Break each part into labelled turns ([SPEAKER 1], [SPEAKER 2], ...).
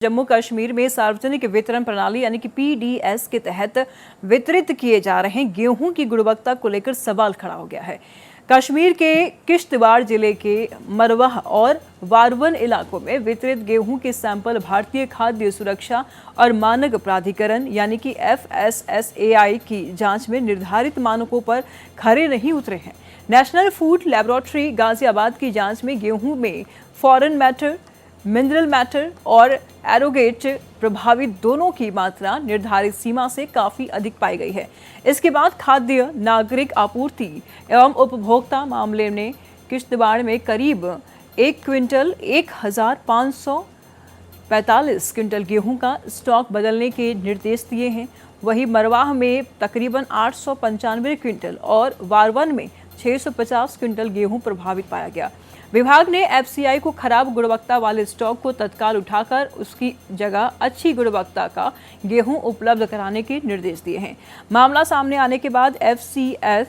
[SPEAKER 1] जम्मू कश्मीर में सार्वजनिक वितरण प्रणाली यानी कि पीडीएस के तहत वितरित किए जा रहे गेहूं की गुणवत्ता को लेकर सवाल खड़ा हो गया है। कश्मीर के किश्तवाड़ जिले के मरवाह और वारवन इलाकों में वितरित गेहूं के सैंपल भारतीय खाद्य सुरक्षा और मानक प्राधिकरण यानी कि FSSAI की जांच में निर्धारित मानकों पर खरे नहीं उतरे हैं। नेशनल फूड लैबोरेटरी गाजियाबाद की जांच में गेहूं में फॉरेन मैटर, मिनरल मैटर और एरोगेट प्रभावित दोनों की मात्रा निर्धारित सीमा से काफी अधिक पाई गई है। इसके बाद खाद्य नागरिक आपूर्ति एवं उपभोक्ता मामले ने किश्तवाड़ में करीब 1 क्विंटल 1545 क्विंटल गेहूं का स्टॉक बदलने के निर्देश दिए हैं। वहीं मरवाह में तकरीबन 895 क्विंटल और वारवन में 650 क्विंटल गेहूं प्रभावित पाया गया। विभाग ने FCI को खराब गुणवत्ता वाले स्टॉक को तत्काल उठाकर उसकी जगह अच्छी गुणवत्ता का गेहूं उपलब्ध कराने के निर्देश दिए हैं। मामला सामने आने के बाद FCS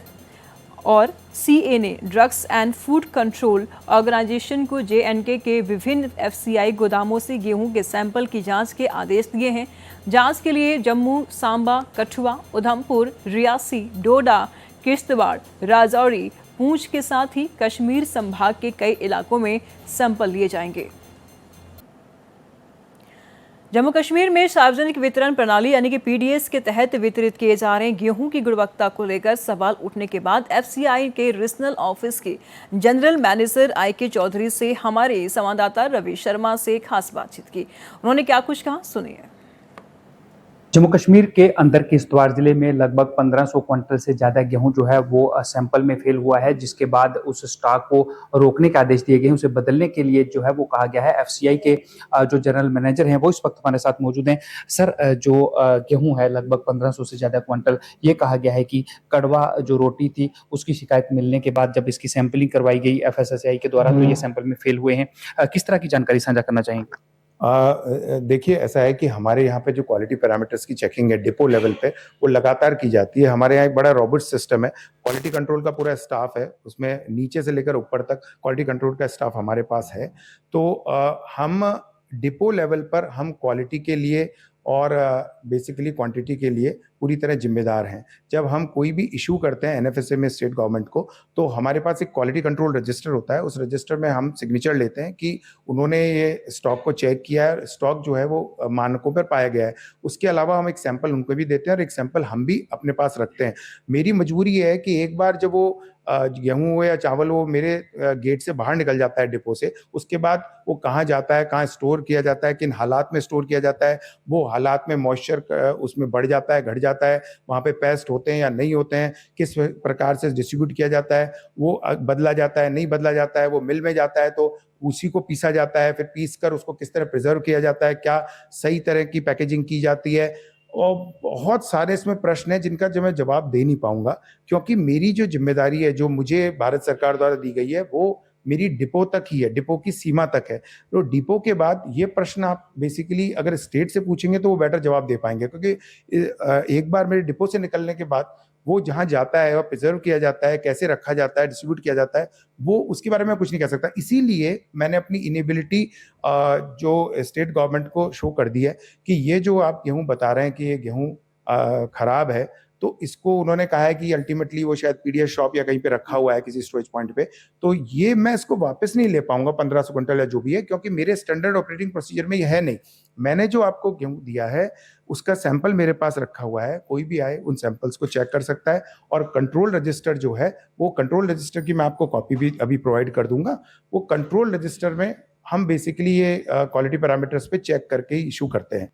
[SPEAKER 1] और CA ने drugs and food control organization को JNK के विभिन्न FCI गोदामों से गेहूं के सैंपल की जांच के आदेश दिए हैं। जांच के लिए जम्मू, सांबा, कठुआ, उधमपुर, रियासी, डोडा, किश्तवाड़, राजौरी, पूंछ के साथ ही कश्मीर संभाग के कई इलाकों में सैंपल लिए जाएंगे। जम्मू कश्मीर में सार्वजनिक वितरण प्रणाली यानी कि PDS के तहत वितरित किए जा रहे गेहूं की गुणवत्ता को लेकर सवाल उठने के बाद FCI के रीजनल ऑफिस के जनरल मैनेजर IK चौधरी से हमारे संवाददाता रवि शर्मा से खास बातचीत की। उन्होंने क्या कुछ कहा, सुनिए।
[SPEAKER 2] जम्मू कश्मीर के अंदर किश्तवाड़ जिले में लगभग 1500 क्विंटल से ज़्यादा गेहूं जो है वो सैंपल में फेल हुआ है, जिसके बाद उस स्टॉक को रोकने के आदेश दिए गए। उसे बदलने के लिए जो है वो कहा गया है। FCI के जो जनरल मैनेजर हैं वो इस वक्त हमारे साथ मौजूद हैं। सर, जो गेहूं है लगभग 1500 से ज़्यादा क्विंटल, ये कहा गया है कि कड़वा जो रोटी थी उसकी शिकायत मिलने के बाद जब इसकी सैंपलिंग करवाई गई FSSAI के द्वारा तो ये सैंपल में फेल हुए हैं। किस तरह की जानकारी साझा करना चाहेंगे?
[SPEAKER 3] देखिए, ऐसा है कि हमारे यहाँ पे जो क्वालिटी पैरामीटर्स की चेकिंग है डिपो लेवल पे वो लगातार की जाती है। हमारे यहाँ एक बड़ा रोबस्ट सिस्टम है, क्वालिटी कंट्रोल का पूरा स्टाफ है, उसमें नीचे से लेकर ऊपर तक क्वालिटी कंट्रोल का स्टाफ हमारे पास है। तो हम डिपो लेवल पर हम क्वालिटी के लिए और बेसिकली क्वांटिटी के लिए पूरी तरह जिम्मेदार हैं। जब हम कोई भी इशू करते हैं NFSA में स्टेट गवर्नमेंट को, तो हमारे पास एक क्वालिटी कंट्रोल रजिस्टर होता है। उस रजिस्टर में हम सिग्नेचर लेते हैं कि उन्होंने ये स्टॉक को चेक किया है, स्टॉक जो है वो मानकों पर पाया गया है। उसके अलावा हम एक सैंपल उनको भी देते हैं और एक सैंपल हम भी अपने पास रखते हैं। मेरी मजबूरी ये है कि एक बार जब वो गेहूँ हो या चावल हो मेरे गेट से बाहर निकल जाता है डिपो से, उसके बाद वो कहाँ जाता है, कहाँ स्टोर किया जाता है, किन हालात में स्टोर किया जाता है, वो हालात में मॉइस्चर उसमें बढ़ जाता है, घट जाता है, वहाँ पे पेस्ट होते हैं या नहीं होते हैं, किस प्रकार से डिस्ट्रीब्यूट किया जाता है, वो बदला जाता है, नहीं बदला जाता है, वो मिल में जाता है तो उसी को पीसा जाता है, फिर पीस कर उसको किस तरह प्रिजर्व किया जाता है, क्या सही तरह की पैकेजिंग की जाती है। और बहुत सारे इसमें प्रश्न हैं जिनका जो मैं जवाब दे नहीं पाऊंगा, क्योंकि मेरी जो जिम्मेदारी है जो मुझे भारत सरकार द्वारा दी गई है वो मेरी डिपो तक ही है, डिपो की सीमा तक है। तो डिपो के बाद ये प्रश्न आप बेसिकली अगर स्टेट से पूछेंगे तो वो बेटर जवाब दे पाएंगे, क्योंकि एक बार मेरे डिपो से निकलने के बाद वो जहाँ जाता है और प्रिजर्व किया जाता है, कैसे रखा जाता है, डिस्ट्रीब्यूट किया जाता है, वो उसके बारे में कुछ नहीं कह सकता। इसीलिए मैंने अपनी इनेबिलिटी जो स्टेट गवर्नमेंट को शो कर दी है कि ये जो आप गेहूँ बता रहे हैं कि ये गेहूँ खराब है, तो इसको उन्होंने कहा है कि अल्टीमेटली वो शायद PDS शॉप या कहीं पे रखा हुआ है किसी स्टोरेज पॉइंट पे, तो ये मैं इसको वापस नहीं ले पाऊंगा 1500 क्विंटल या जो भी है, क्योंकि मेरे स्टैंडर्ड ऑपरेटिंग प्रोसीजर में ये है नहीं। मैंने जो आपको गेहूं दिया है उसका सैंपल मेरे पास रखा हुआ है, कोई भी आए उन सैंपल्स को चेक कर सकता है। और कंट्रोल रजिस्टर जो है वो कंट्रोल रजिस्टर की मैं आपको कॉपी भी अभी प्रोवाइड कर दूंगा। वो कंट्रोल रजिस्टर में हम बेसिकली ये क्वालिटी पैरामीटर्स पे चेक करके इशू करते हैं।